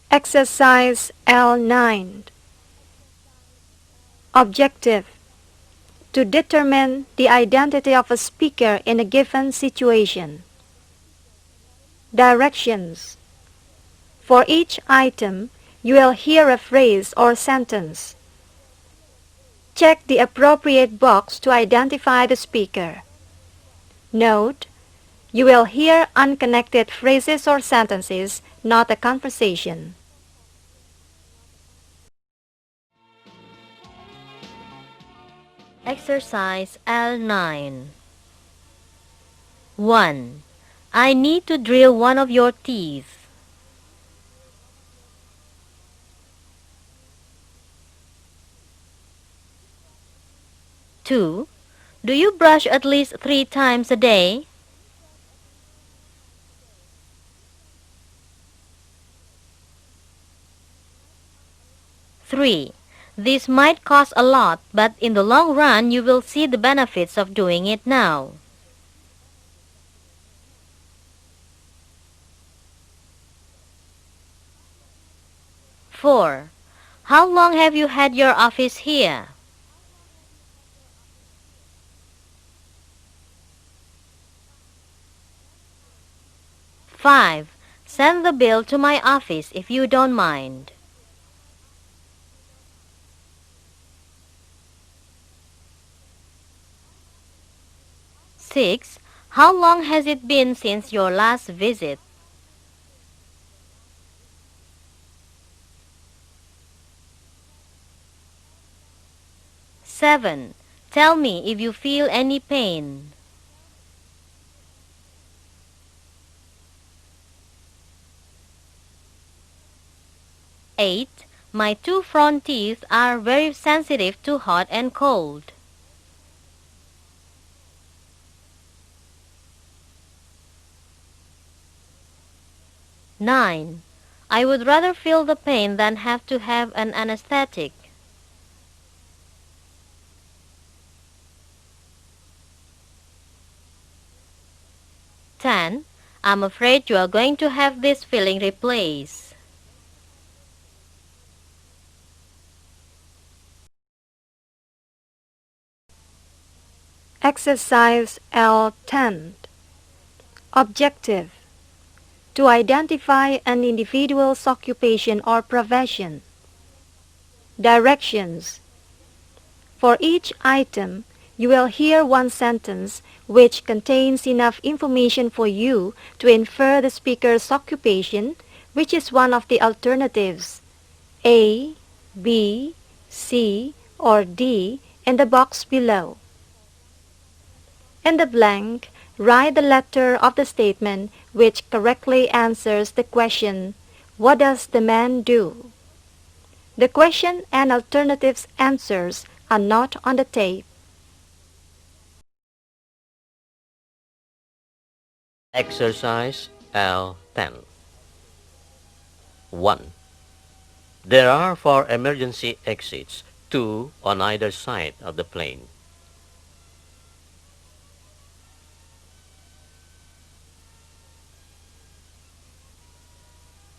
Exercise L9. Objective: to determine the identity of a speaker in a given situation. Directions: for each item, you will hear a phrase or sentence. Check the appropriate box to identify the speaker. Note: you will hear unconnected phrases or sentences, not a conversation. Exercise L9. 1. I need to drill one of your teeth. 2. Do you brush at least 3 times a day? 3. This might cost a lot, but in the long run you will see the benefits of doing it now. 4. How long have you had your office here? 5. Send the bill to my office if you don't mind. 6. How long has it been since your last visit? 7. Tell me if you feel any pain. 8. My 2 front teeth are very sensitive to hot and cold. 9. I would rather feel the pain than have to have an anesthetic. 10. I'm afraid you are going to have this filling replaced. Exercise L10. Objective: to identify an individual's occupation or profession. Directions: for each item, you will hear one sentence which contains enough information for you to infer the speaker's occupation, which is one of the alternatives A, B, C, or D in the box below. In the blank, write the letter of the statement which correctly answers the question, "What does the man do?" The question and alternatives answers are not on the tape. Exercise L10. 1. There are 4 emergency exits, 2 on either side of the plane.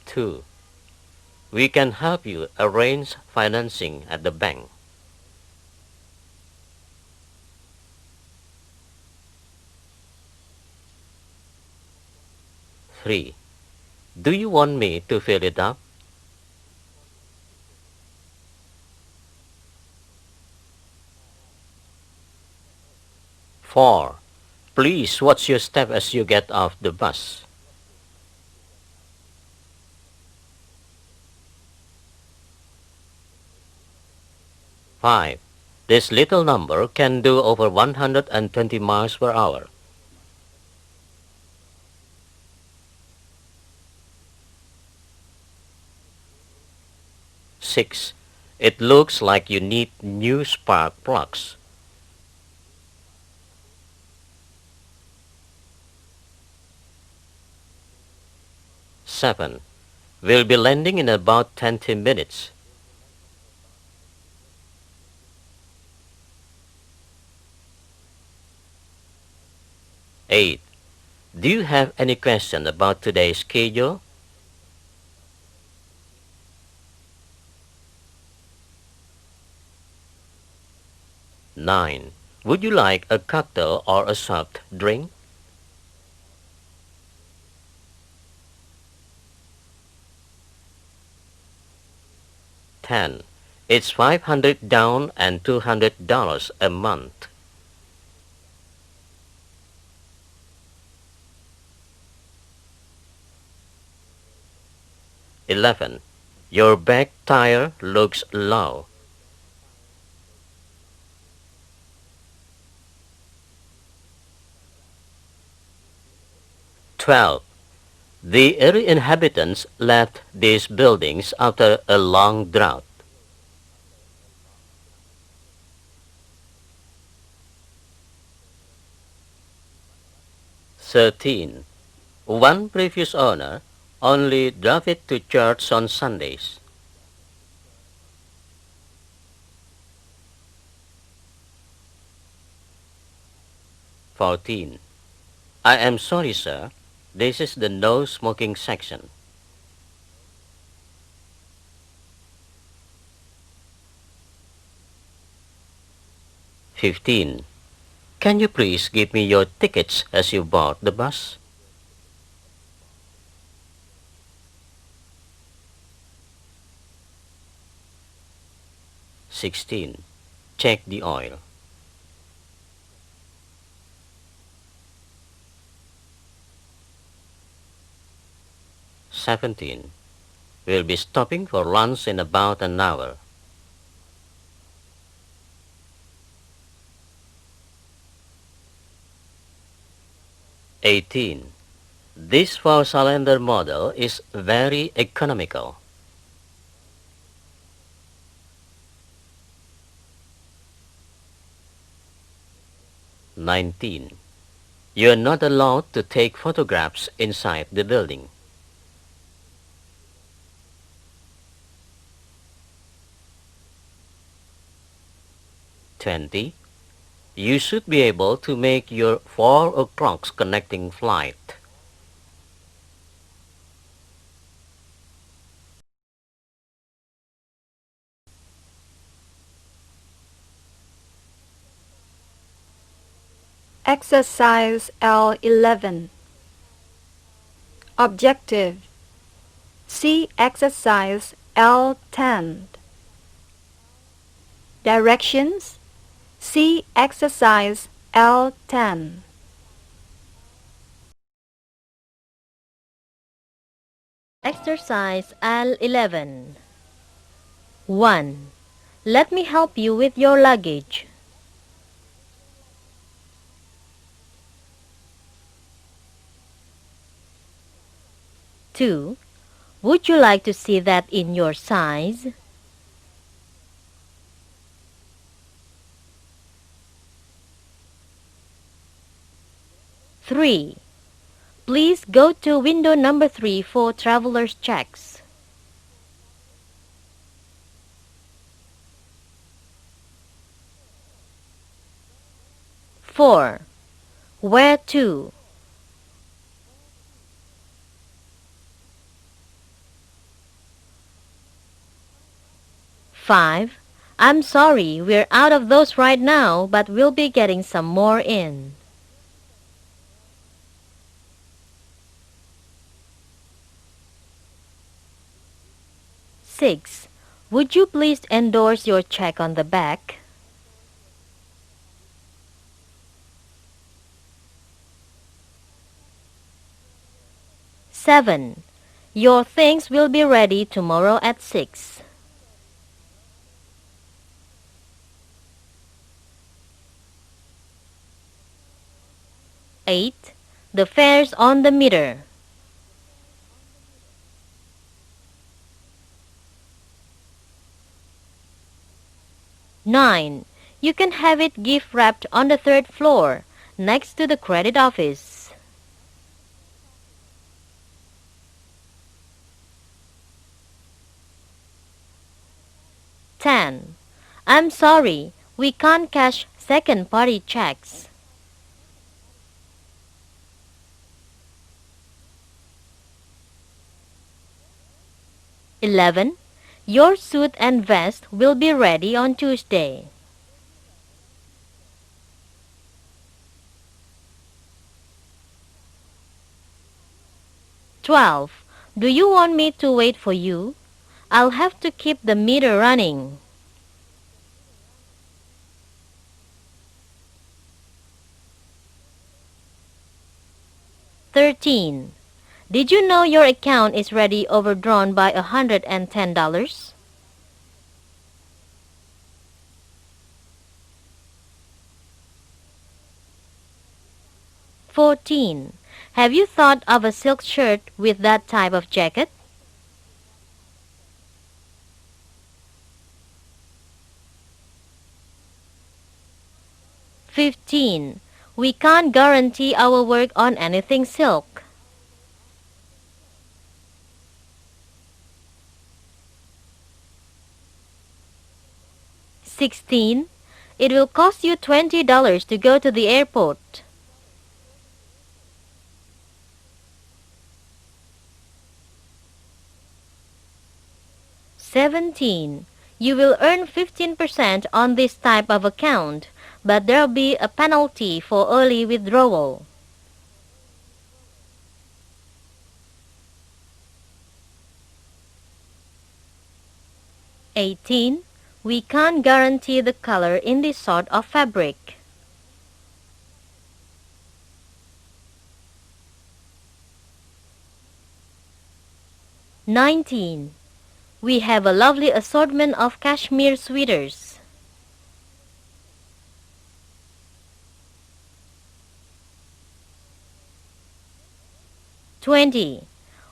2. We can help you arrange financing at the bank. 3. Do you want me to fill it up? 4. Please watch your step as you get off the bus. 5. This little number can do over 120 miles per hour. 6. It looks like you need new spark plugs. 7. We'll be landing in about 20 minutes. 8. Do you have any question about today's schedule? 9. Would you like a cocktail or a soft drink? 10. It's $500 down and $200 a month. 11. Your back tire looks low. 12. The early inhabitants left these buildings after a long drought. 13. One previous owner only drove it to church on Sundays. 14. I am sorry, sir. This is the no smoking section. 15. Can you please give me your tickets as you board the bus? 16. Check the oil. 17. We'll be stopping for lunch in about an hour. 18. This four-cylinder model is very economical. 19. You are not allowed to take photographs inside the building. 20. You should be able to make your 4 o'clock connecting flight. Exercise L11. Objective. See exercise L10. Directions. See exercise L10. Exercise L11. 1. Let me help you with your luggage. 2. Would you like to see that in your size? 3. Please go to window number 3 for traveler's checks. 4. Where to? 5. I'm sorry, we're out of those right now, but we'll be getting some more in. 6. Would you please endorse your check on the back? 7. Your things will be ready tomorrow at 6. 8. The fare's on the meter. 9. You can have it gift wrapped on the 3rd floor, next to the credit office. 10. I'm sorry, we can't cash second-party checks. 11. Your suit and vest will be ready on Tuesday. 12. Do you want me to wait for you? I'll have to keep the meter running. 13. Did you know your account is already overdrawn by $110? 14. Have you thought of a silk shirt with that type of jacket? 15. We can't guarantee our work on anything silk. 16. It will cost you $20 to go to the airport. 17. You will earn 15% on this type of account, but there will be a penalty for early withdrawal. 18. We can't guarantee the color in this sort of fabric. 19. We have a lovely assortment of cashmere sweaters. 20.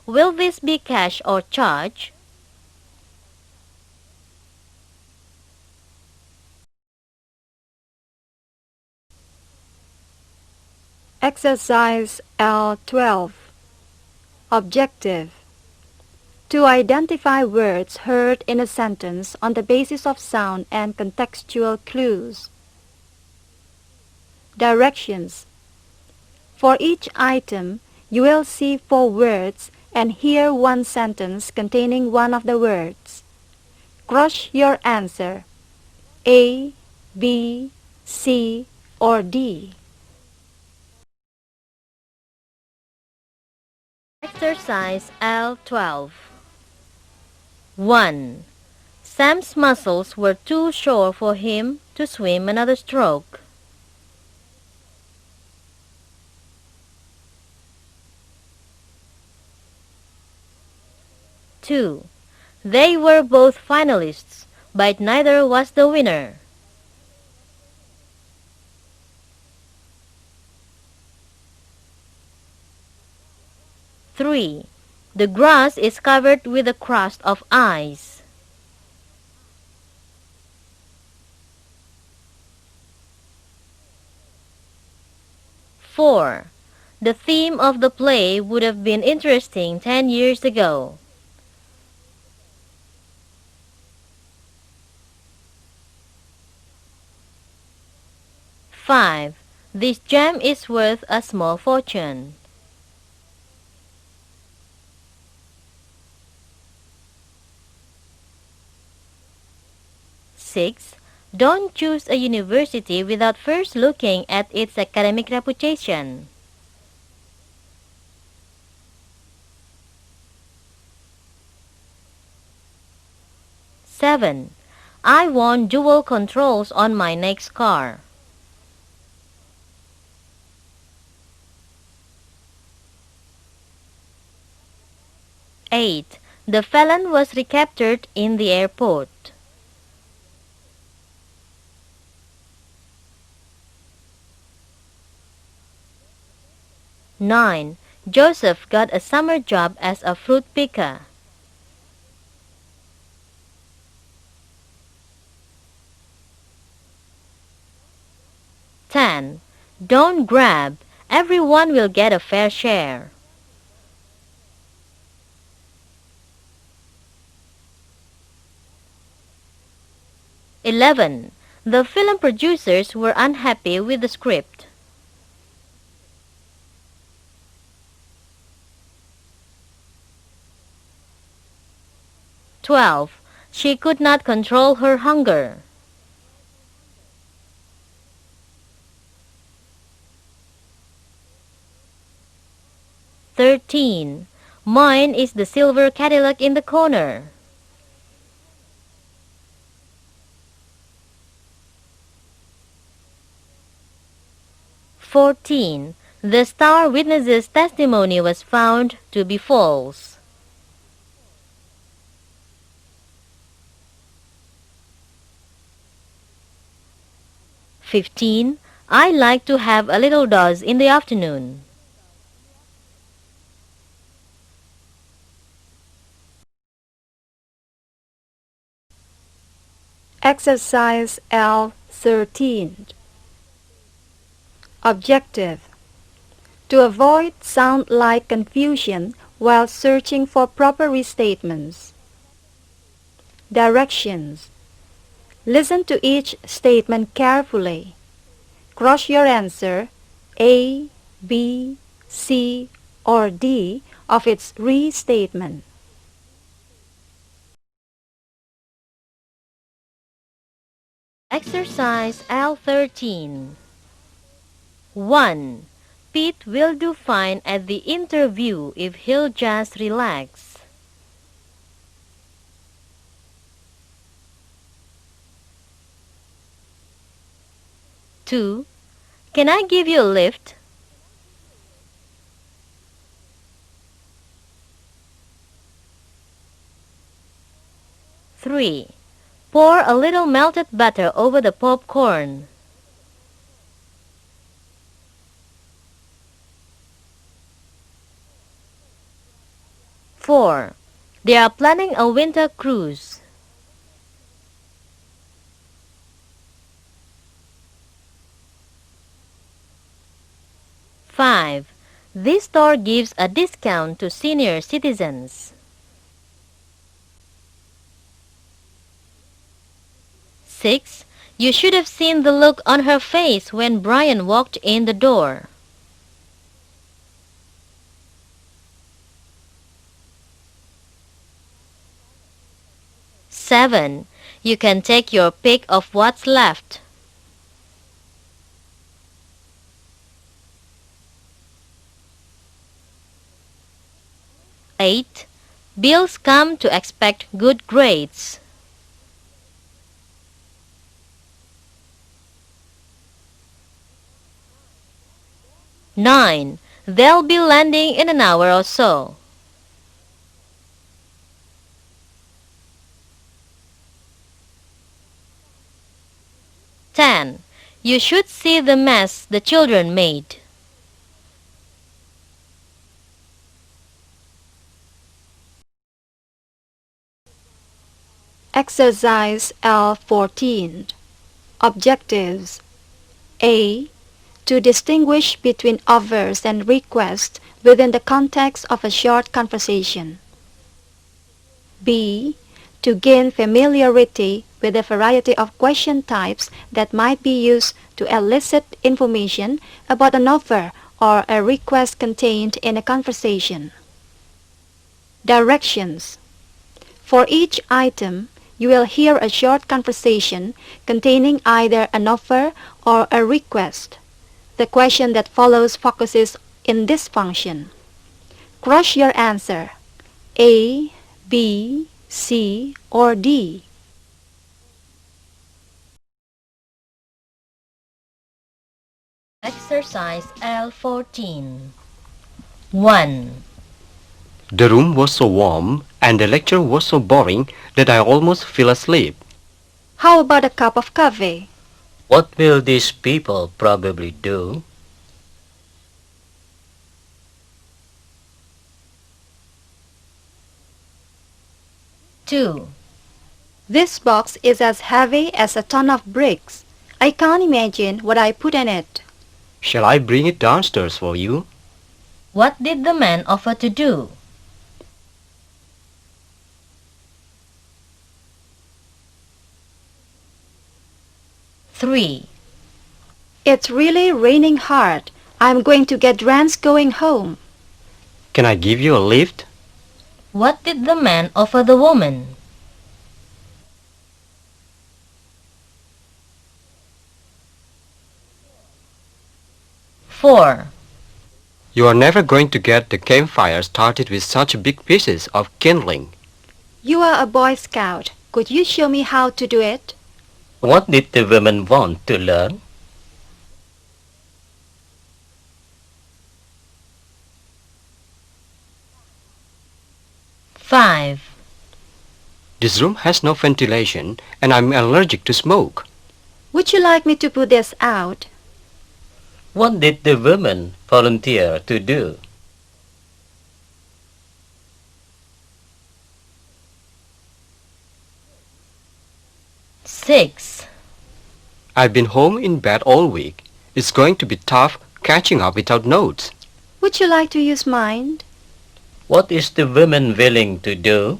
Will this be cash or charge? Exercise L12. Objective. To identify words heard in a sentence on the basis of sound and contextual clues. Directions. For each item, you will see 4 words and hear one sentence containing one of the words. Cross your answer A, B, C, or D. Exercise L12. 1. Sam's muscles were too sore for him to swim another stroke. 2. They were both finalists, but neither was the winner. 3. The grass is covered with a crust of ice. 4. The theme of the play would have been interesting 10 years ago. 5. This gem is worth a small fortune. 6. Don't choose a university without first looking at its academic reputation. 7. I want dual controls on my next car. 8. The felon was recaptured in the airport. 9. Joseph got a summer job as a fruit picker. 10. Don't grab. Everyone will get a fair share. 11. The film producers were unhappy with the script. 12. She could not control her hunger. 13. Mine is the silver Cadillac in the corner. "14. The star witness's testimony was found to be false. "15. I like to have a little doze in the afternoon. Exercise L13. Objective. To avoid sound-like confusion while searching for proper restatements. Directions. Listen to each statement carefully. Cross your answer A, B, C, or D of its restatement. Exercise L13. 1. Pete will do fine at the interview if he'll just relax. 2. Can I give you a lift? 3. Pour a little melted butter over the popcorn. 4. They are planning a winter cruise. 5. This store gives a discount to senior citizens. 6. You should have seen the look on her face when Brian walked in the door. 7. You can take your pick of what's left. 8. Bills come to expect good grades. 9. They'll be landing in an hour or so. 10. You should see the mess the children made. 'Exercise L14. Objectives. A. To distinguish between offers and requests within the context of a short conversation. B. To gain familiarity with a variety of question types that might be used to elicit information about an offer or a request contained in a conversation. Directions. For each item, you will hear a short conversation containing either an offer or a request. The question that follows focuses in this function. Cross your answer A, B, C, or D. Exercise L14. 1. The room was so warm and the lecture was so boring that I almost fell asleep. How about a cup of coffee? What will these people probably do? 2. This box is as heavy as a ton of bricks. I can't imagine what I put in it. Shall I bring it downstairs for you? What did the man offer to do? 3. It's really raining hard. I'm going to get drenched going home. Can I give you a lift? What did the man offer the woman? 4. You are never going to get the campfire started with such big pieces of kindling. You are a Boy Scout. Could you show me how to do it? What did the women want to learn? Five. This room has no ventilation and I'm allergic to smoke. Would you like me to put this out? What did the women volunteer to do? Six. I've been home in bed all week. It's going to be tough catching up without notes. Would you like to use mine? What is the women willing to do?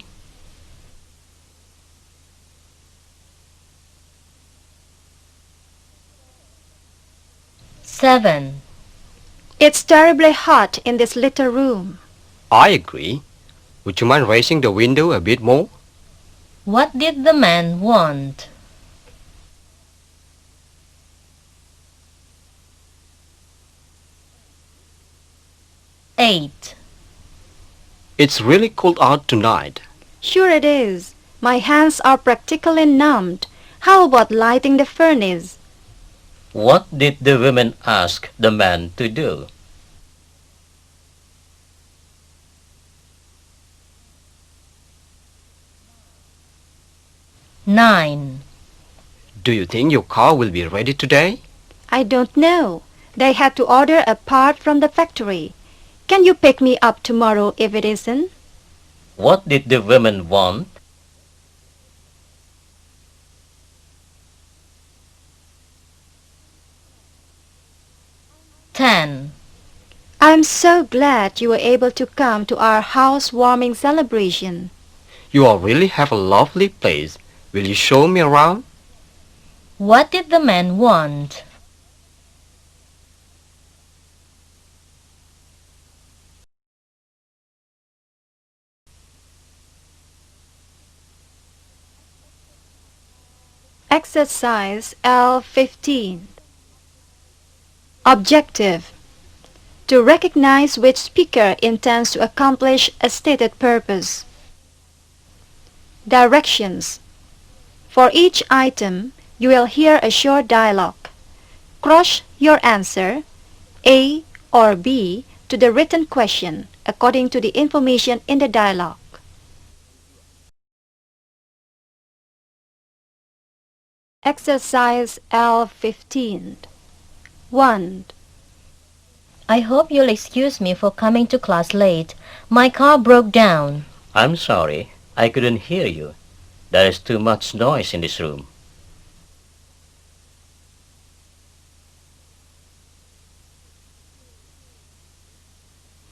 Seven. It's terribly hot in this little room. I agree. Would you mind raising the window a bit more? What did the man want? Eight. It's really cold out tonight. Sure it is. My hands are practically numbed. How about lighting the furnace? What did the women ask the man to do? Nine. Do you think your car will be ready today? I don't know. They had to order a part from the factory. Can you pick me up tomorrow if it isn't? What did the women want? Ten. I'm so glad you were able to come to our housewarming celebration. You all really have a lovely place. Will you show me around? What did the man want? Exercise L15. Objective. To recognize which speaker intends to accomplish a stated purpose. Directions. For each item, you will hear a short dialogue. Cross your answer, A or B, to the written question according to the information in the dialogue. Exercise L15. 1. I hope you'll excuse me for coming to class late. My car broke down. I'm sorry, I couldn't hear you. There is too much noise in this room.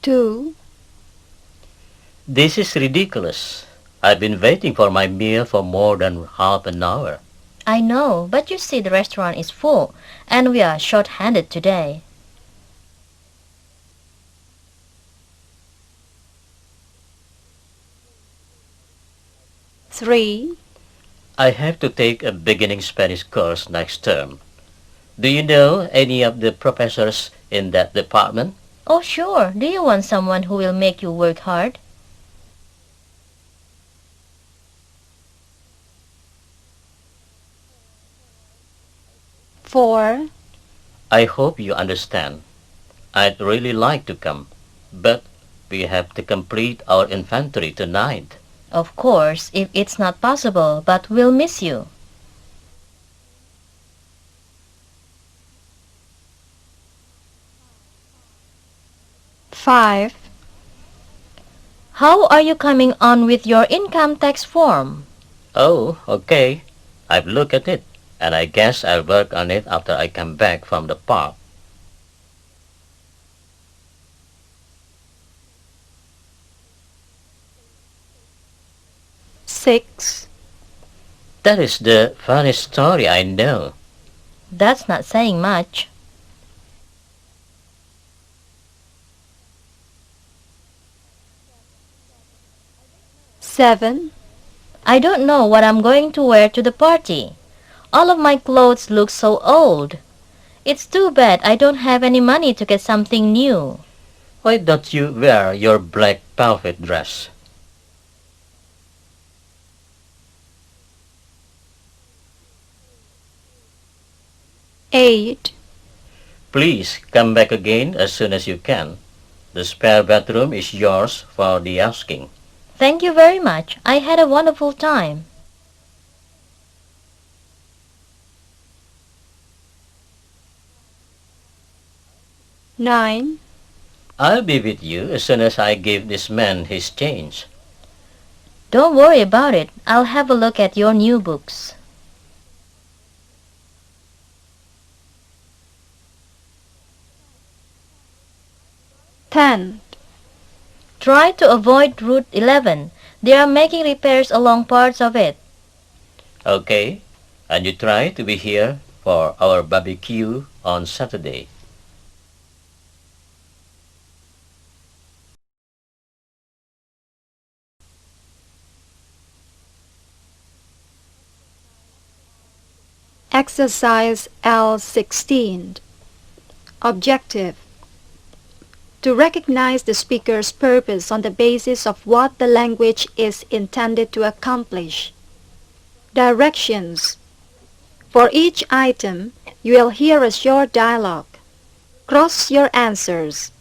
2. This is ridiculous. I've been waiting for my meal for more than half an hour. I know, but you see the restaurant is full, and we are short-handed today. 3. I have to take a beginning Spanish course next term. Do you know any of the professors in that department? Oh, sure. Do you want someone who will make you work hard? 4. I hope you understand. I'd really like to come, but we have to complete our inventory tonight. Of course, if it's not possible, but we'll miss you. 5. How are you coming on with your income tax form? Oh, okay. I've looked at it, and I guess I'll work on it after I come back from the park. 6. That is the funniest story I know. That's not saying much. 7. I don't know what I'm going to wear to the party. All of my clothes look so old. It's too bad I don't have any money to get something new. Why don't you wear your black velvet dress? Eight. Please come back again as soon as you can. The spare bedroom is yours for the asking. Thank you very much. I had a wonderful time. Nine. I'll be with you as soon as I give this man his change. Don't worry about it. I'll have a look at your new books. 10. Try to avoid Route 11. They are making repairs along parts of it. Okay, and you try to be here for our barbecue on Saturday. Exercise L16. Objective: to recognize the speaker's purpose on the basis of what the language is intended to accomplish. Directions: for each item, you will hear a short dialogue. Cross your answers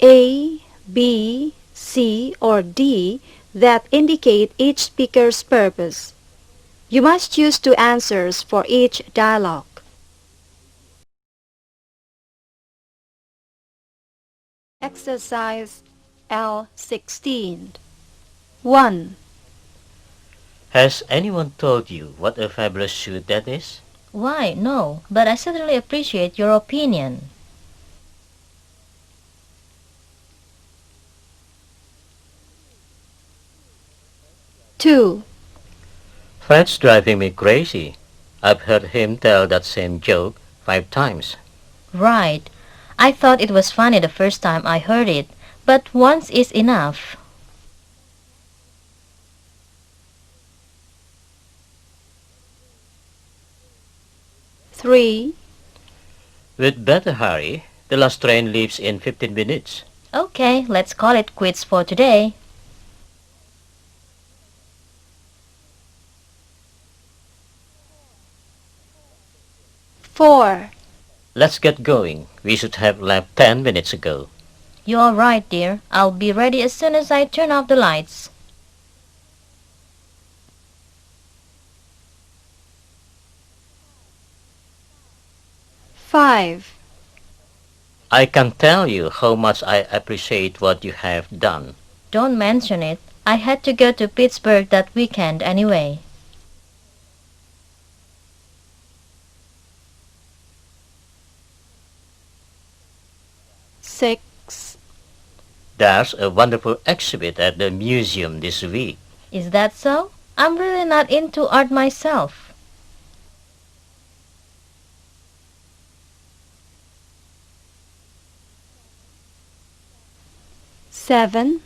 A, B, C, or D that indicate each speaker's purpose. You must choose two answers for each dialogue. Exercise L16. 1. Has anyone told you what a fabulous shoot that is? Why, no, but I certainly appreciate your opinion. 2. Fred's driving me crazy. I've heard him tell that same joke 5 times. Right. I thought it was funny the first time I heard it, but once is enough. 3. We'd better hurry. The last train leaves in 15 minutes. Okay, let's call it quits for today. 4. Let's get going. We should have left 10 minutes ago. You're right, dear. I'll be ready as soon as I turn off the lights. 5. I can tell you how much I appreciate what you have done. Don't mention it. I had to go to Pittsburgh that weekend anyway. 6. There's a wonderful exhibit at the museum this week. Is that so? I'm really not into art myself. 7.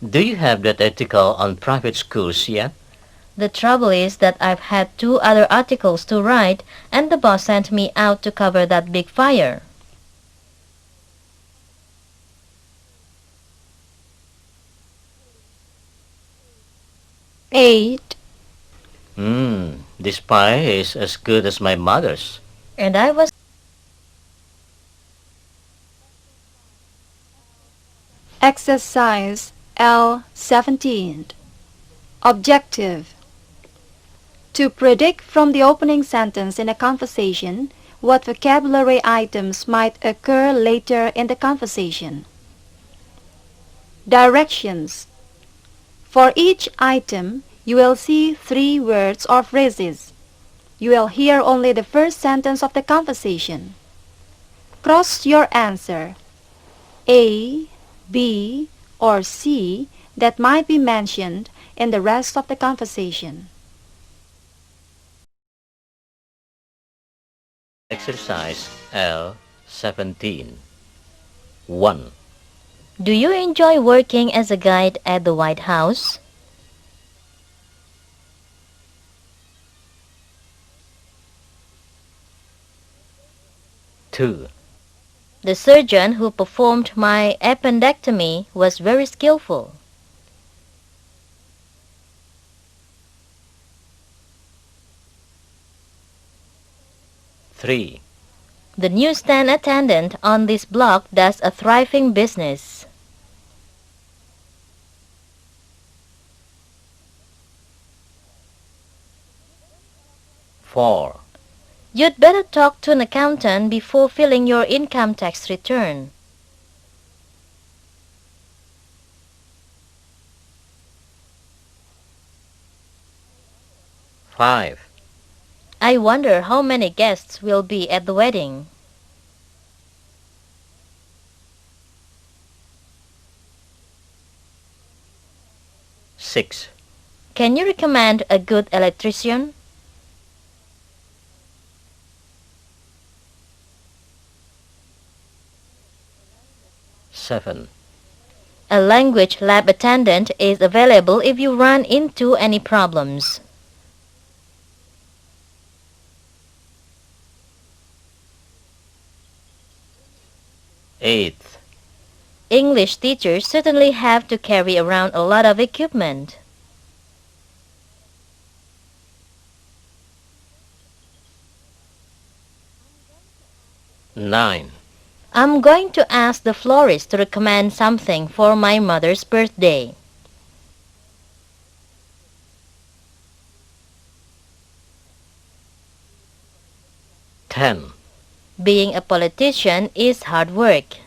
Do you have that article on private schools yet? The trouble is that I've had 2 other articles to write, and the boss sent me out to cover that big fire. 8. This pie is as good as my mother's. And I was Exercise L17. Objective: to predict from the opening sentence in a conversation what vocabulary items might occur later in the conversation. Directions: for each item, you will see 3 words or phrases. You will hear only the first sentence of the conversation. Cross your answer A, B, or C that might be mentioned in the rest of the conversation. Exercise L17. 1. Do you enjoy working as a guide at the White House? 2. The surgeon who performed my appendectomy was very skillful. Three. The newsstand attendant on this block does a thriving business. 4. You'd better talk to an accountant before filing your income tax return. 5. I wonder how many guests will be at the wedding. 6. Can you recommend a good electrician? 7. A language lab attendant is available if you run into any problems. 8. English teachers certainly have to carry around a lot of equipment. 9. I'm going to ask the florist to recommend something for my mother's birthday. 10. Being a politician is hard work.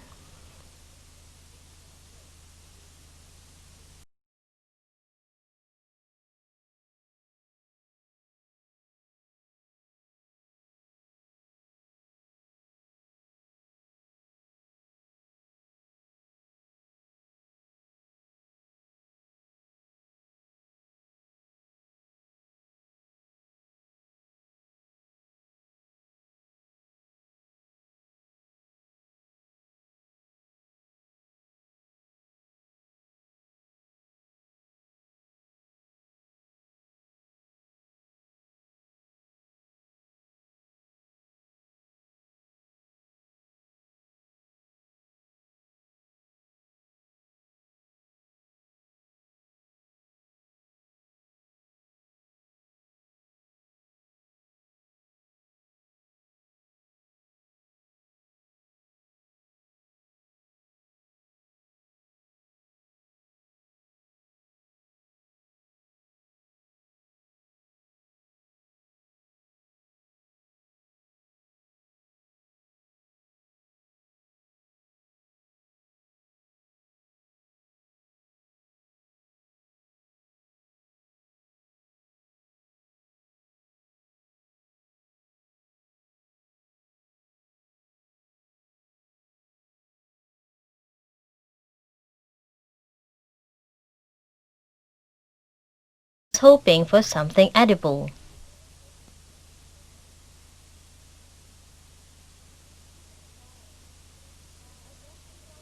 'Hoping for something edible.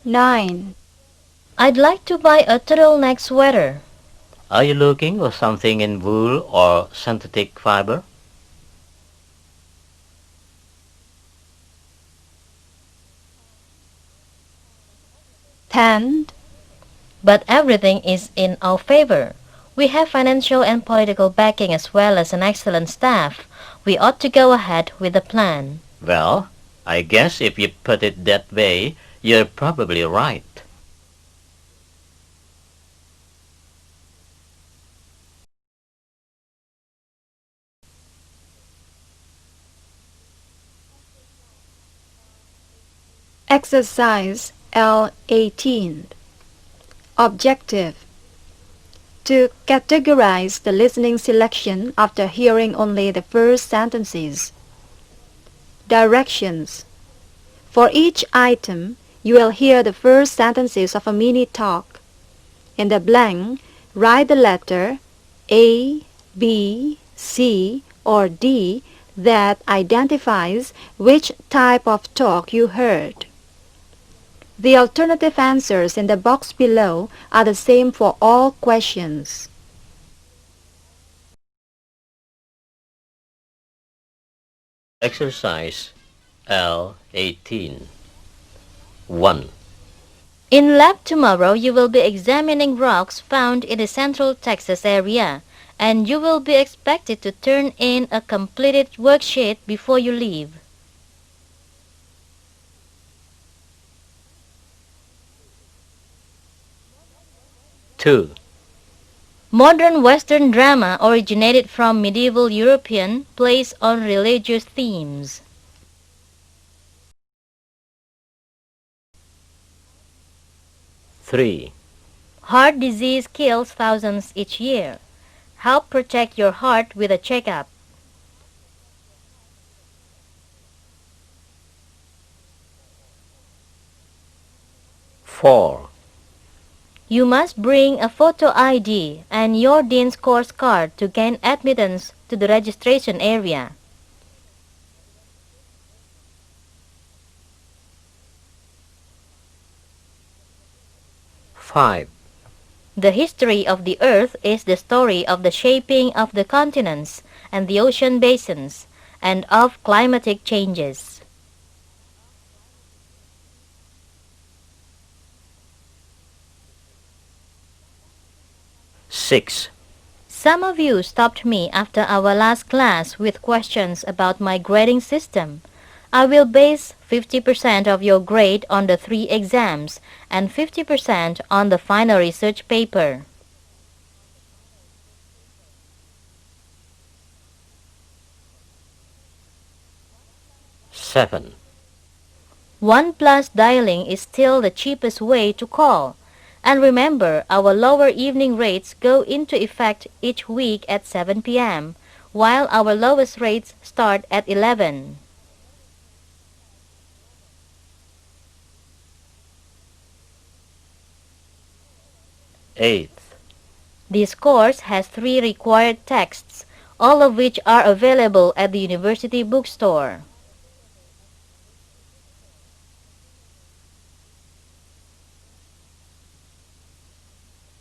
9. I'd like to buy a turtleneck sweater. Are you looking for something in wool or synthetic fiber? 10. But everything is in our favor. We have financial and political backing as well as an excellent staff. We ought to go ahead with the plan. Well, I guess if you put it that way, you're probably right. Exercise L18. Objective: to categorize the listening selection after hearing only the first sentences. Directions: for each item, you will hear the first sentences of a mini-talk. In the blank, write the letter A, B, C, or D that identifies which type of talk you heard. The alternative answers in the box below are the same for all questions. Exercise L18. 1. In lab tomorrow, you will be examining rocks found in the Central Texas area, and you will be expected to turn in a completed worksheet before you leave. 2. Modern Western drama originated from medieval European plays on religious themes. 3. Heart disease kills thousands each year. Help protect your heart with a checkup. 4. You must bring a photo ID and your dean's course card to gain admittance to the registration area. 5. The history of the earth is the story of the shaping of the continents and the ocean basins and of climatic changes. 6. Some of you stopped me after our last class with questions about my grading system. I will base 50% of your grade on the 3 exams and 50% on the final research paper. 7. OnePlus dialing is still the cheapest way to call. And remember, our lower evening rates go into effect each week at 7 p.m., while our lowest rates start at 11. 8. This course has 3 required texts, all of which are available at the university bookstore.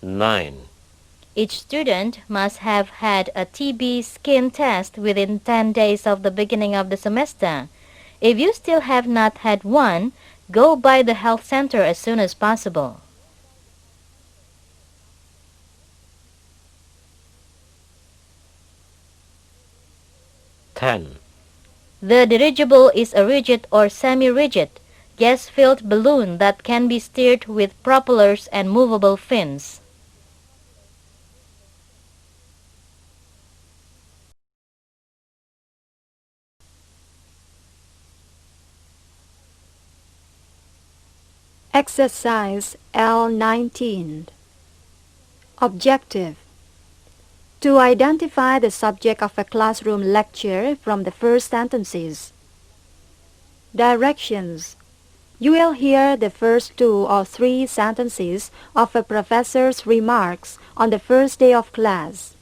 9. Each student must have had a TB skin test within 10 days of the beginning of the semester. If you still have not had one, go by the health center as soon as possible. 10. The dirigible is a rigid or semi-rigid, gas-filled balloon that can be steered with propellers and movable fins. 'Exercise L19. Objective: to identify the subject of a classroom lecture from the first sentences. Directions: you will hear the first 2 or 3 sentences of a professor's remarks on the first day of class.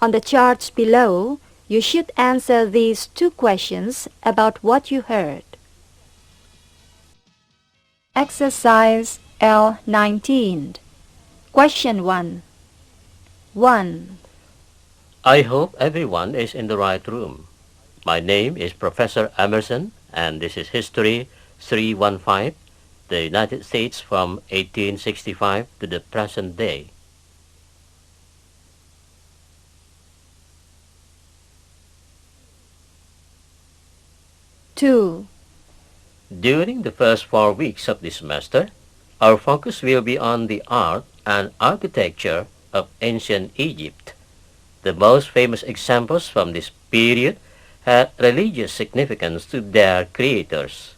On the charts below, you should answer these 2 questions about what you heard. Exercise L19. Question 1. 1. I hope everyone is in the right room. My name is Professor Emerson, and this is History 315, the United States from 1865 to the present day. 2. During the first 4 weeks of this semester, our focus will be on the art and architecture of ancient Egypt. The most famous examples from this period had religious significance to their creators.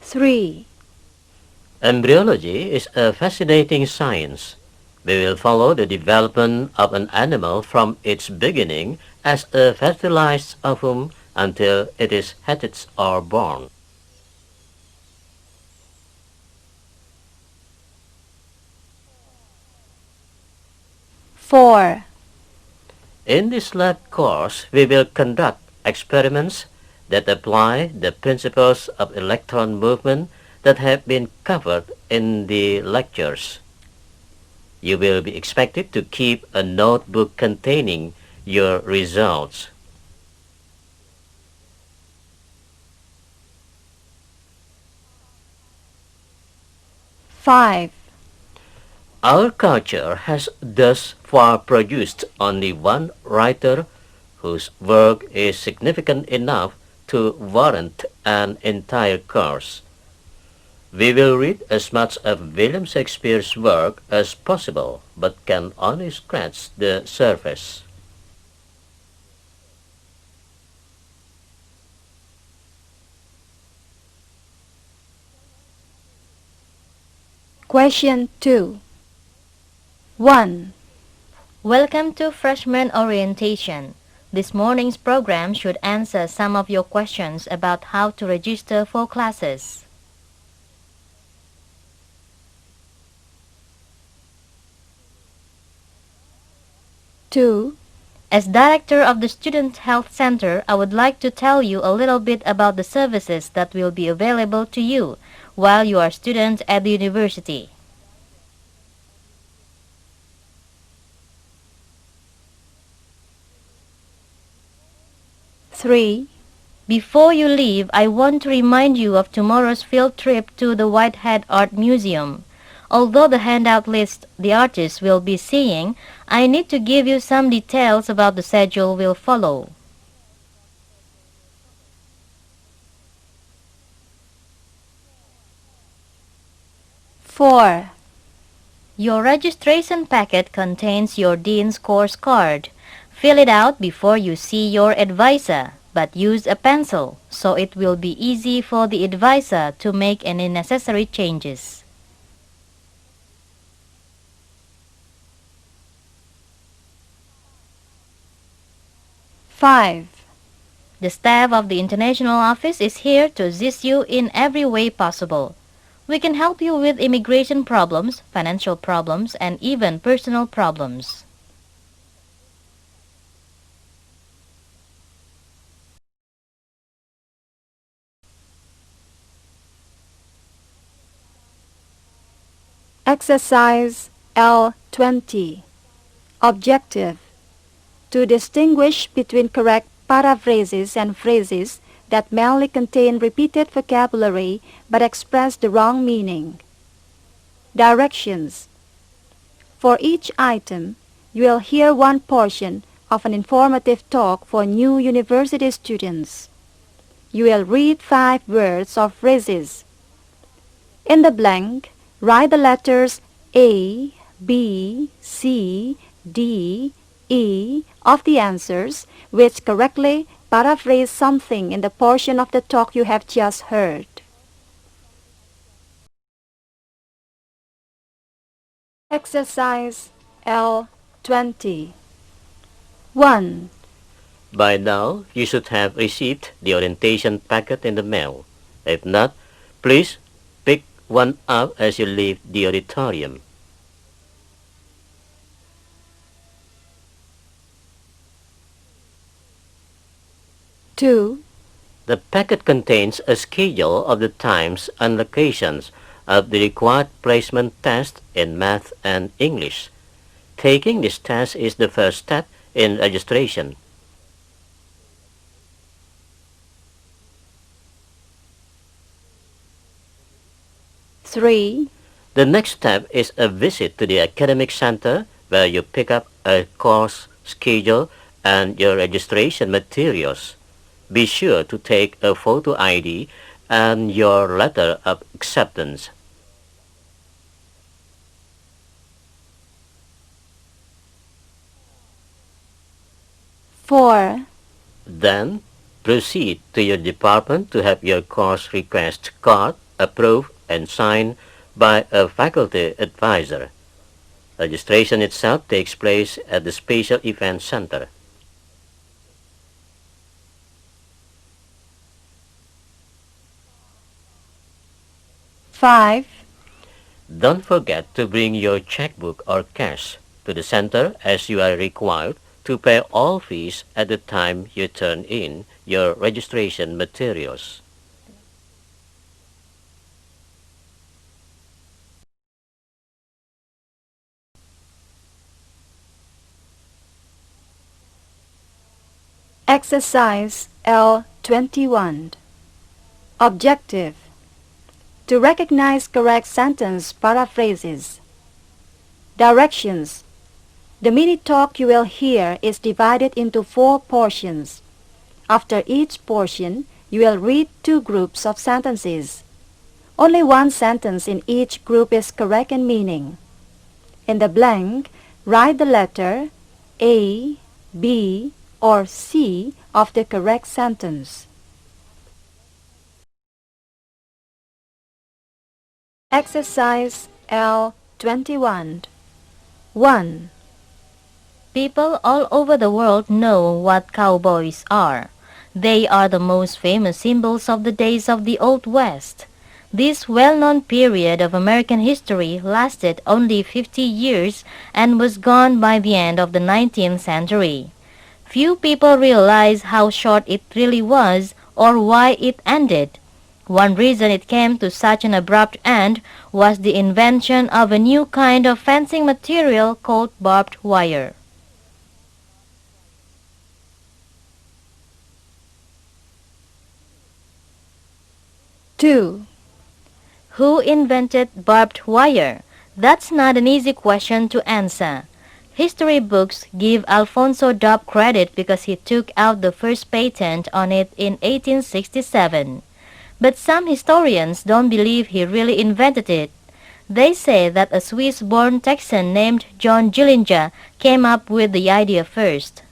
3. Embryology is a fascinating science. We will follow the development of an animal from its beginning as a fertilized ovum until it is hatched or born. 4. In this lab course, we will conduct experiments that apply the principles of electron movement that have been covered in the lectures. You will be expected to keep a notebook containing your results. Five. Our culture has thus far produced only one writer whose work is significant enough to warrant an entire course. We will read as much of William Shakespeare's work as possible, but can only scratch the surface. Question 2. 1. Welcome to Freshman Orientation. This morning's program should answer some of your questions about how to register for classes. Two. As director of the Student Health Center, I would like to tell you a little bit about the services that will be available to you while you are a student at the university. 3. Before you leave, I want to remind you of tomorrow's field trip to the Whitehead Art Museum. Although the handout lists the artists we'll be seeing, I need to give you some details about the schedule we'll follow. 4. Your registration packet contains your Dean's course card. Fill it out before you see your advisor, but use a pencil so it will be easy for the advisor to make any necessary changes. 5. The staff of the International Office is here to assist you in every way possible. We can help you with immigration problems, financial problems, and even personal problems. Exercise L20. Objective: to distinguish between correct paraphrases and phrases that merely contain repeated vocabulary but express the wrong meaning. Directions: for each item, you will hear one portion of an informative talk for new university students. You will read 5 words or phrases. In the blank, write the letters A, B, C, D, E of the answers, which correctly paraphrase something in the portion of the talk you have just heard. Exercise L20. 1. By now, you should have received the orientation packet in the mail. If not, please pick one up as you leave the auditorium. 2. The packet contains a schedule of the times and locations of the required placement test in math and English. Taking this test is the first step in registration. 3. The next step is a visit to the academic center where you pick up a course schedule and your registration materials. Be sure to take a photo ID and your letter of acceptance. 4. Then, proceed to your department to have your course request card approved and signed by a faculty advisor. Registration itself takes place at the Special Event Center. 5. Don't forget to bring your checkbook or cash to the center, as you are required to pay all fees at the time you turn in your registration materials. Exercise L21. Objective: to recognize correct sentence paraphrases. Directions: the mini talk you will hear is divided into 4 portions. After each portion, you will read 2 groups of sentences. Only 1 sentence in each group is correct in meaning. In the blank, write the letter A, B, or C of the correct sentence. Exercise L21. 1. People all over the world know what cowboys are. They are the most famous symbols of the days of the Old West. This well-known period of American history lasted only 50 years and was gone by the end of the 19th century. Few people realize how short it really was or why it ended. One reason it came to such an abrupt end was the invention of a new kind of fencing material called barbed wire. Two. Who invented barbed wire? That's not an easy question to answer. History books give Alfonso Dobb credit because he took out the first patent on it in 1867. But some historians don't believe he really invented it. They say that a Swiss-born Texan named John Gillinger came up with the idea first.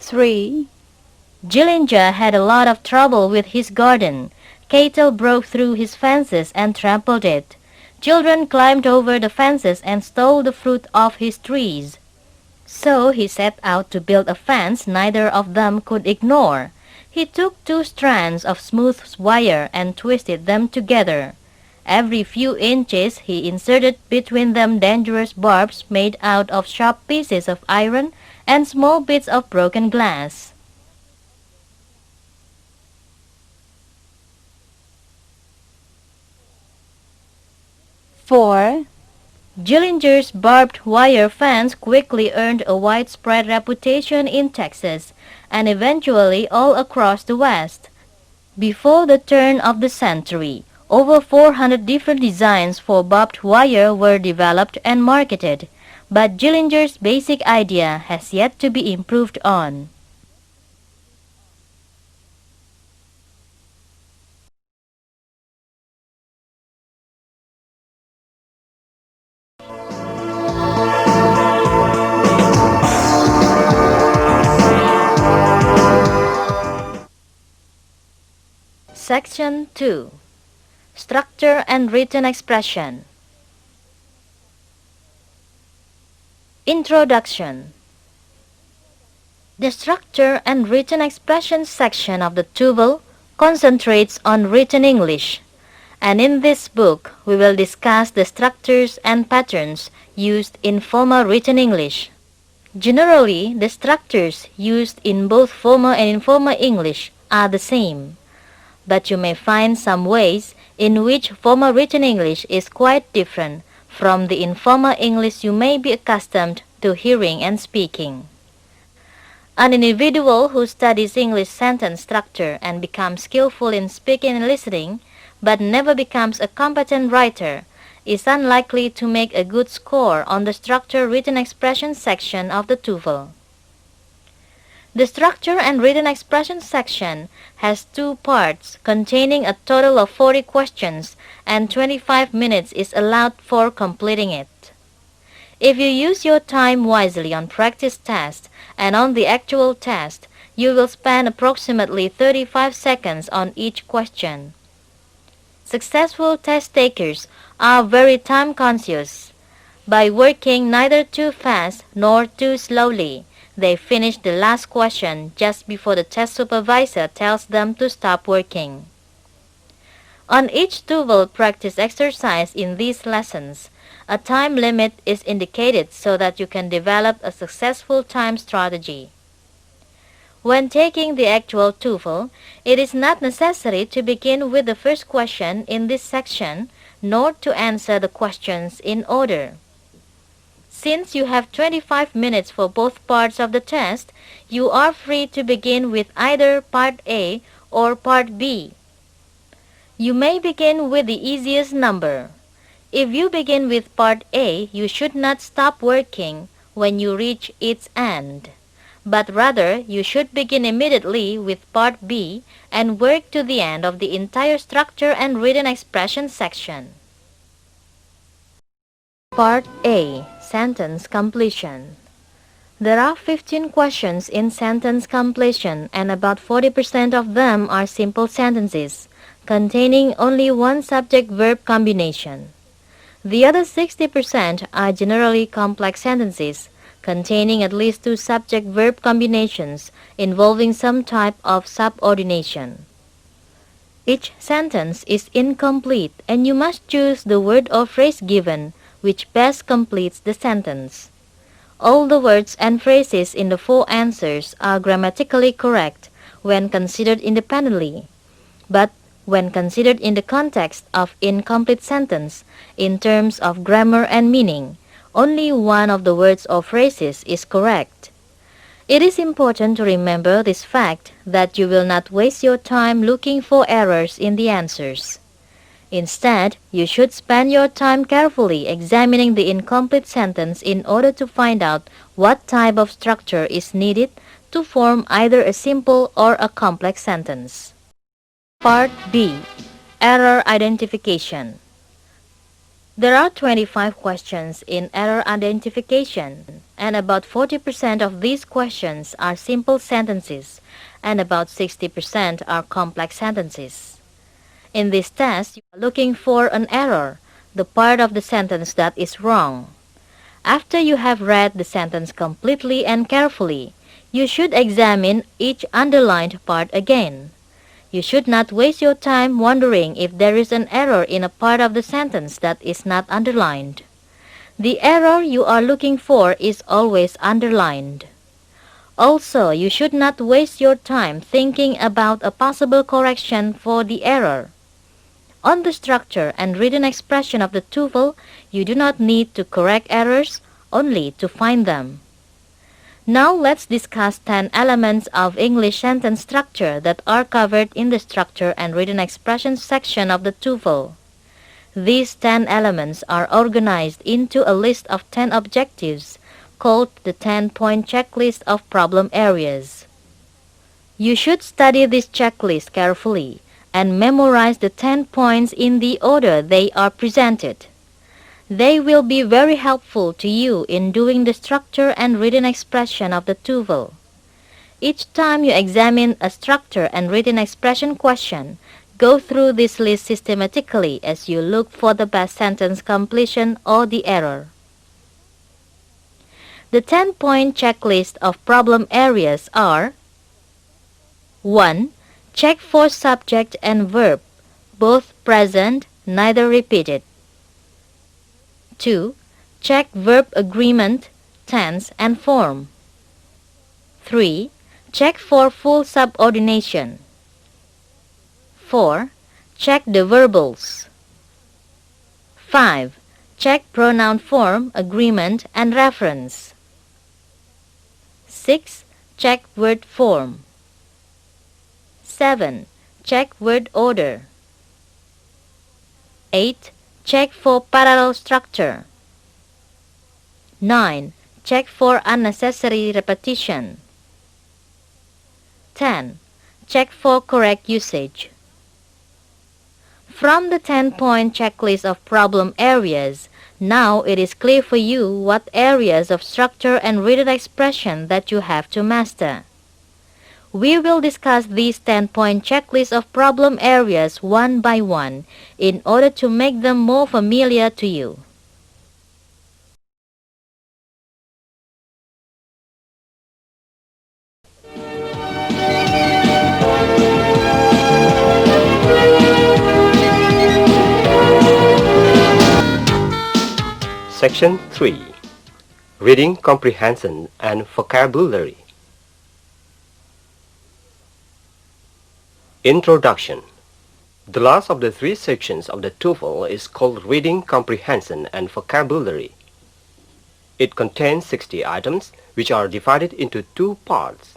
Three. Gillinger had a lot of trouble with his garden. Cattle broke through his fences and trampled it. Children climbed over the fences and stole the fruit off his trees. So he set out to build a fence neither of them could ignore. He took 2 strands of smooth wire and twisted them together. Every few inches he inserted between them dangerous barbs made out of sharp pieces of iron and small bits of broken glass. Four. Gillinger's barbed wire fence quickly earned a widespread reputation in Texas and eventually all across the West. Before the turn of the century, over 400 different designs for barbed wire were developed and marketed, but Gillinger's basic idea has yet to be improved on. Section 2. Structure and Written Expression. Introduction. The Structure and Written Expression section of the Toefl concentrates on written English, and in this book we will discuss the structures and patterns used in formal written English. Generally, the structures used in both formal and informal English are the same, but you may find some ways in which formal written English is quite different from the informal English you may be accustomed to hearing and speaking. An individual who studies English sentence structure and becomes skillful in speaking and listening, but never becomes a competent writer, is unlikely to make a good score on the structure written expression section of the Toefl. The Structure and Written Expression section has 2 parts containing a total of 40 questions, and 25 minutes is allowed for completing it. If you use your time wisely on practice tests and on the actual test, you will spend approximately 35 seconds on each question. Successful test takers are very time conscious. By working neither too fast nor too slowly, they finish the last question just before the test supervisor tells them to stop working. On each Toefl practice exercise in these lessons, a time limit is indicated so that you can develop a successful time strategy. When taking the actual Toefl, it is not necessary to begin with the first question in this section nor to answer the questions in order. Since you have 25 minutes for both parts of the test, you are free to begin with either Part A or Part B. You may begin with the easiest number. If you begin with Part A, you should not stop working when you reach its end, but rather you should begin immediately with Part B and work to the end of the entire structure and written expression section. Part A. Sentence Completion. There are 15 questions in sentence completion, and about 40% of them are simple sentences containing only one subject-verb combination. The other 60% are generally complex sentences containing at least two subject-verb combinations involving some type of subordination. Each sentence is incomplete, and you must choose the word or phrase given which best completes the sentence. All the words and phrases in the four answers are grammatically correct when considered independently, but when considered in the context of incomplete sentence in terms of grammar and meaning, only one of the words or phrases is correct. It is important to remember this fact that you will not waste your time looking for errors in the answers. Instead, you should spend your time carefully examining the incomplete sentence in order to find out what type of structure is needed to form either a simple or a complex sentence. Part B. Error Identification. There are 25 questions in error identification, and about 40% of these questions are simple sentences, and about 60% are complex sentences. In this test, you are looking for an error, the part of the sentence that is wrong. After you have read the sentence completely and carefully, you should examine each underlined part again. You should not waste your time wondering if there is an error in a part of the sentence that is not underlined. The error you are looking for is always underlined. Also, you should not waste your time thinking about a possible correction for the error. On the structure and written expression of the Toefl, you do not need to correct errors, only to find them. Now let's discuss 10 elements of English sentence structure that are covered in the structure and written expression section of the Toefl. These 10 elements are organized into a list of 10 objectives called the 10-point checklist of problem areas. You should study this checklist carefully and memorize the 10 points in the order they are presented. They will be very helpful to you in doing the structure and written expression of the Toefl. Each time you examine a structure and written expression question, go through this list systematically as you look for the best sentence completion or the error. The 10-point checklist of problem areas are: 1. Check for subject and verb, both present, neither repeated. 2. Check verb agreement, tense, and form. 3. Check for full subordination. 4. Check the verbals. 5. Check pronoun form, agreement, and reference. 6. Check word form. 7. Check word order. 8. Check for parallel structure. 9. Check for unnecessary repetition. 10. Check for correct usage. From the 10-point checklist of problem areas, now it is clear for you what areas of structure and written expression that you have to master. We will discuss these 10-point checklist of problem areas one by one in order to make them more familiar to you. Section 3. Reading Comprehension and Vocabulary. Introduction. The last of the three sections of the Toefl is called Reading Comprehension and Vocabulary. It contains 60 items which are divided into two parts.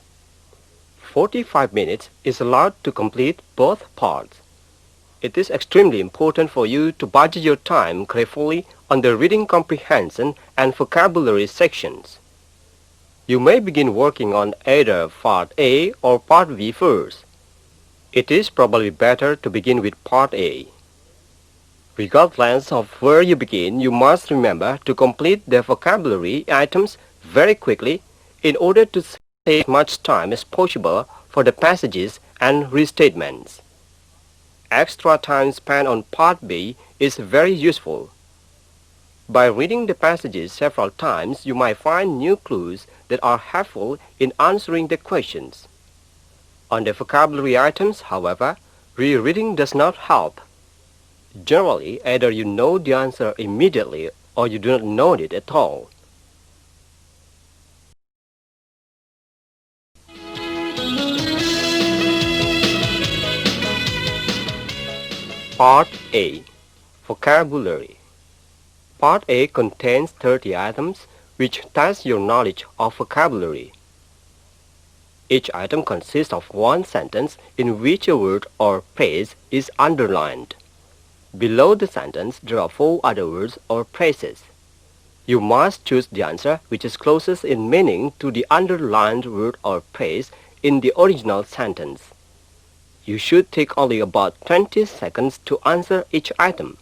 45 minutes is allowed to complete both parts. It is extremely important for you to budget your time carefully on the reading comprehension and vocabulary sections. You may begin working on either Part A or Part B first. It is probably better to begin with Part A. Regardless of where you begin, you must remember to complete the vocabulary items very quickly in order to save as much time as possible for the passages and restatements. Extra time spent on Part B is very useful. By reading the passages several times, you might find new clues that are helpful in answering the questions. On the vocabulary items, however, rereading does not help. Generally, either you know the answer immediately or you do not know it at all. Part A. Vocabulary. Part A contains 30 items which test your knowledge of vocabulary. Each item consists of one sentence in which a word or phrase is underlined. Below the sentence, there are 4 other words or phrases. You must choose the answer which is closest in meaning to the underlined word or phrase in the original sentence. You should take only about 20 seconds to answer each item.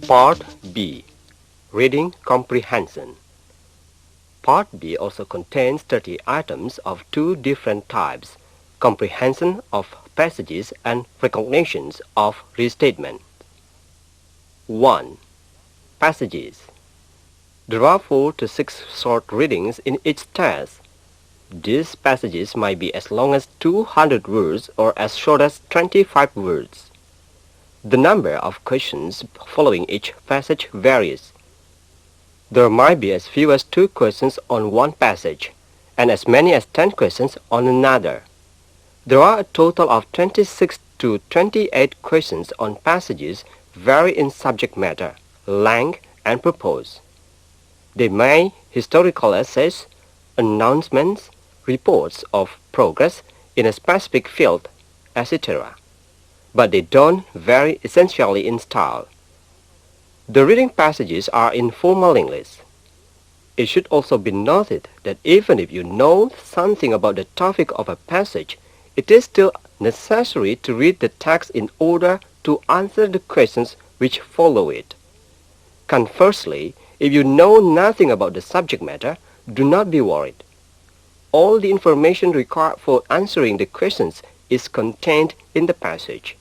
Part B. Reading Comprehension. Part B also contains 30 items of 2 different types: comprehension of passages and recognitions of restatement. 1. Passages. There are 4 to 6 short readings in each test. These passages might be as long as 200 words or as short as 25 words. The number of questions following each passage varies. There might be as few as 2 questions on one passage and as many as 10 questions on another. There are a total of 26 to 28 questions on passages vary in subject matter, length, and purpose. They may historical essays, announcements, reports of progress in a specific field, etc. But they don't vary essentially in style. The reading passages are in formal English. It should also be noted that even if you know something about the topic of a passage, it is still necessary to read the text in order to answer the questions which follow it. Conversely, if you know nothing about the subject matter, do not be worried. All the information required for answering the questions is contained in the passage.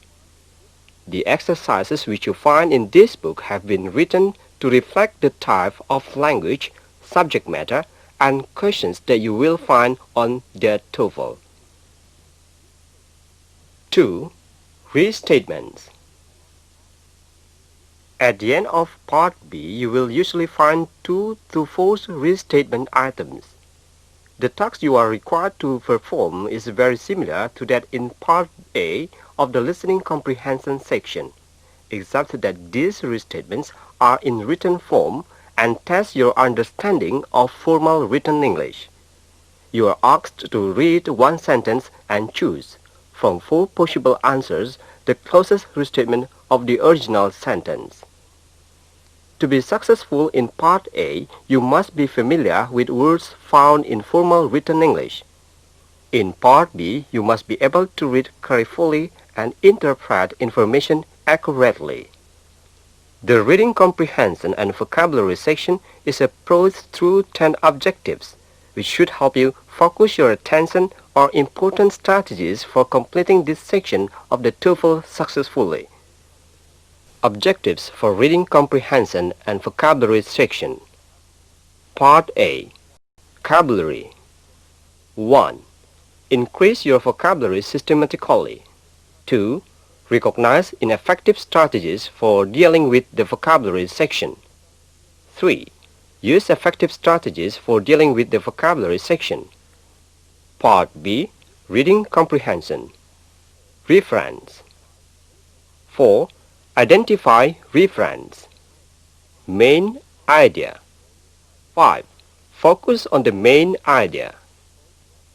The exercises which you find in this book have been written to reflect the type of language, subject matter, and questions that you will find on the Toefl. 2. Restatements. At the end of Part B, you will usually find 2 to 4 restatement items. The task you are required to perform is very similar to that in Part A of the listening comprehension section, except that these restatements are in written form and test your understanding of formal written English. You are asked to read one sentence and choose, from 4 possible answers, the closest restatement of the original sentence. To be successful in Part A, you must be familiar with words found in formal written English. In Part B, you must be able to read carefully and interpret information accurately. The reading comprehension and vocabulary section is approached through 10 objectives, which should help you focus your attention on important strategies for completing this section of the Toefl successfully. Objectives for reading comprehension and vocabulary section. Part A. Vocabulary. 1. Increase your vocabulary systematically. 2. Recognize ineffective strategies for dealing with the vocabulary section. 3. Use effective strategies for dealing with the vocabulary section. Part B, Reading Comprehension. Reference. 4. Identify reference. Main idea. 5. Focus on the main idea.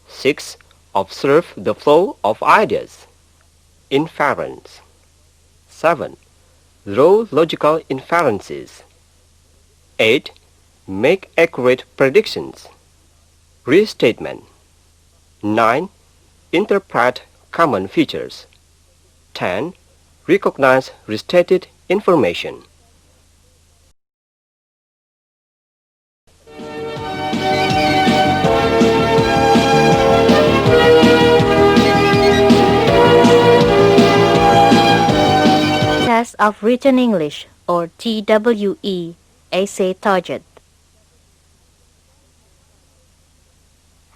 6. Observe the flow of ideas. Inference. 7. Draw logical inferences. 8. Make accurate predictions. Restatement. 9. Interpret common features. 10. Recognize restated information. Test of Written English, or TWE, Essay Target.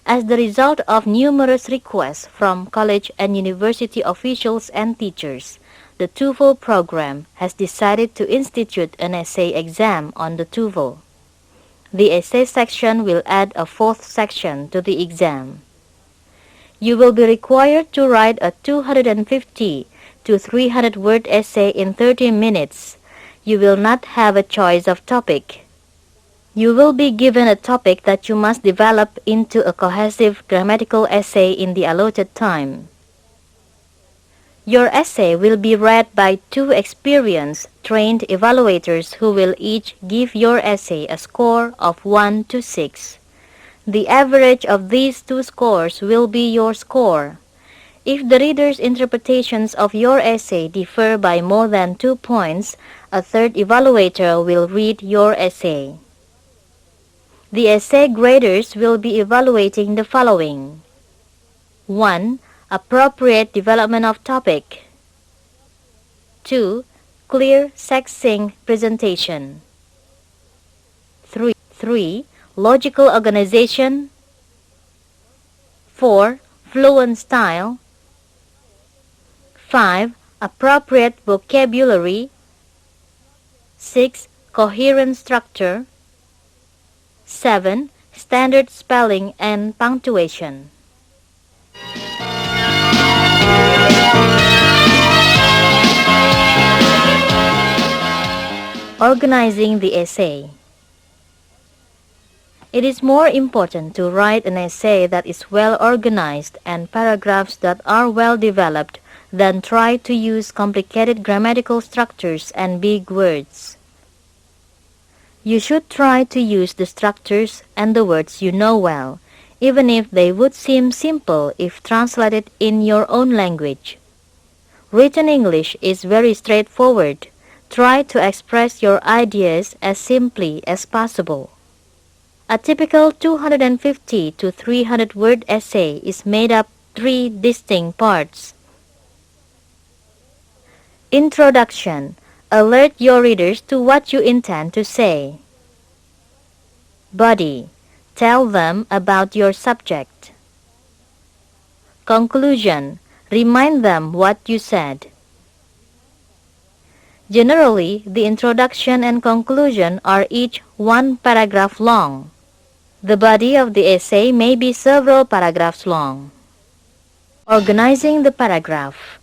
As the result of numerous requests from college and university officials and teachers, the Toefl program has decided to institute an essay exam on the Toefl. The essay section will add a fourth section to the exam. You will be required to write a 250 to 300 word essay in 30 minutes. You will not have a choice of topic. You will be given a topic that you must develop into a cohesive grammatical essay in the allotted time. Your essay will be read by 2 experienced, trained evaluators who will each give your essay a score of 1 to 6. The average of these 2 scores will be your score. If the reader's interpretations of your essay differ by more than 2 points, a third evaluator will read your essay. The essay graders will be evaluating the following. 1. Appropriate development of topic. 2. Clear, succinct presentation. 3. Logical organization. 4. Fluent style. 5. Appropriate vocabulary. 6. Coherent structure. 7. Standard spelling and punctuation. Organizing the essay. It is more important to write an essay that is well organized and paragraphs that are well developed than try to use complicated grammatical structures and big words. You should try to use the structures and the words you know well, even if they would seem simple if translated in your own language. Written English is very straightforward. Try to express your ideas as simply as possible. A typical 250 to 300 word essay is made up 3 distinct parts. Introduction. Alert your readers to what you intend to say. Body. Tell them about your subject. Conclusion. Remind them what you said. Generally, the introduction and conclusion are each 1 paragraph long. The body of the essay may be several paragraphs long. Organizing the paragraph.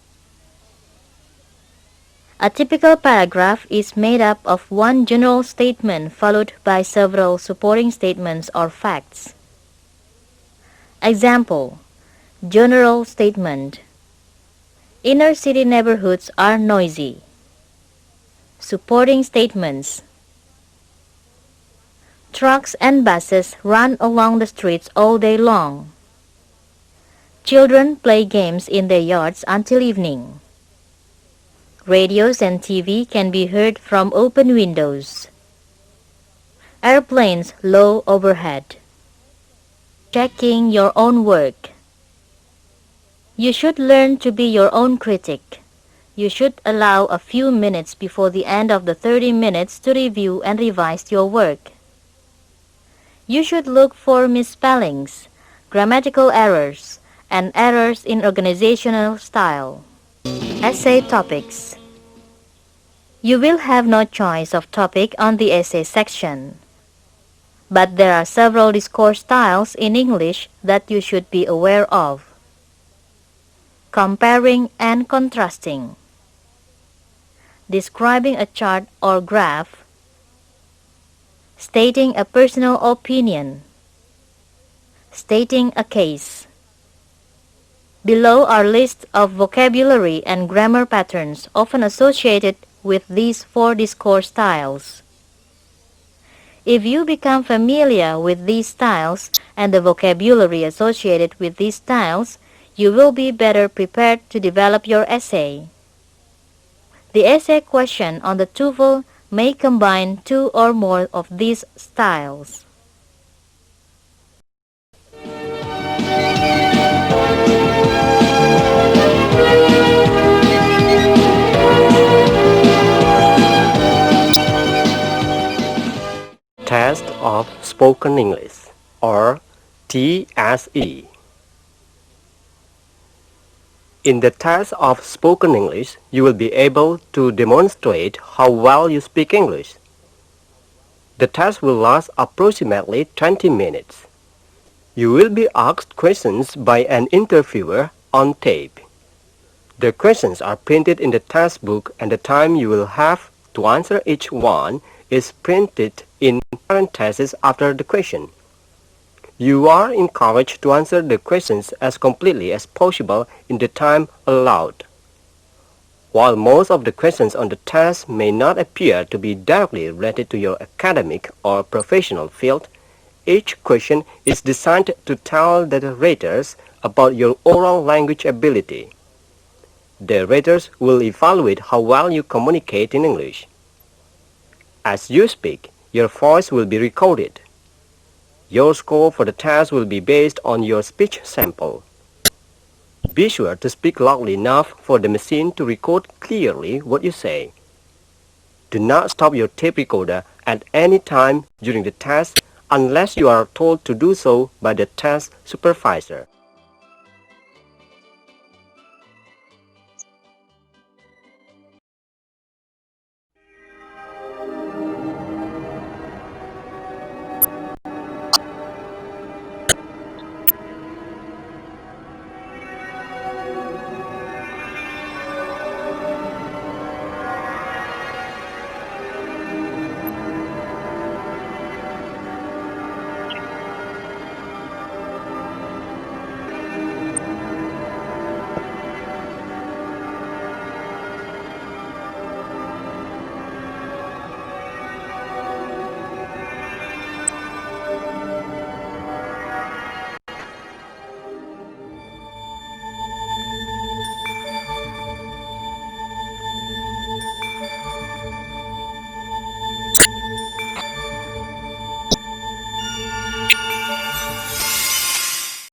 A typical paragraph is made up of 1 general statement followed by several supporting statements or facts. Example. General statement. Inner city neighborhoods are noisy. Supporting statements. Trucks and buses run along the streets all day long. Children play games in their yards until evening. Radios and TV can be heard from open windows. Airplanes low overhead. Checking your own work. You should learn to be your own critic. You should allow a few minutes before the end of the 30 minutes to review and revise your work. You should look for misspellings, grammatical errors, and errors in organizational style. Essay topics. You will have no choice of topic on the essay section. but there are several discourse styles in English that you should be aware of. Comparing and contrasting. Describing a chart or graph. Stating a personal opinion. Stating a case. Below are lists of vocabulary and grammar patterns often associated with these 4 discourse styles. If you become familiar with these styles and the vocabulary associated with these styles, you will be better prepared to develop your essay. The essay question on the Toefl may combine 2 or more of these styles. Test of Spoken English, or TSE. In the test of spoken English, you will be able to demonstrate how well you speak English. The test will last approximately 20 minutes. You will be asked questions by an interviewer on tape. The questions are printed in the test book, and the time you will have to answer each one is printed in parentheses after the question. You are encouraged to answer the questions as completely as possible in the time allowed. While most of the questions on the test may not appear to be directly related to your academic or professional field, each question is designed to tell the raters about your oral language ability. The raters will evaluate how well you communicate in English. As you speak, your voice will be recorded. Your score for the test will be based on your speech sample. Be sure to speak loudly enough for the machine to record clearly what you say. Do not stop your tape recorder at any time during the test unless you are told to do so by the test supervisor.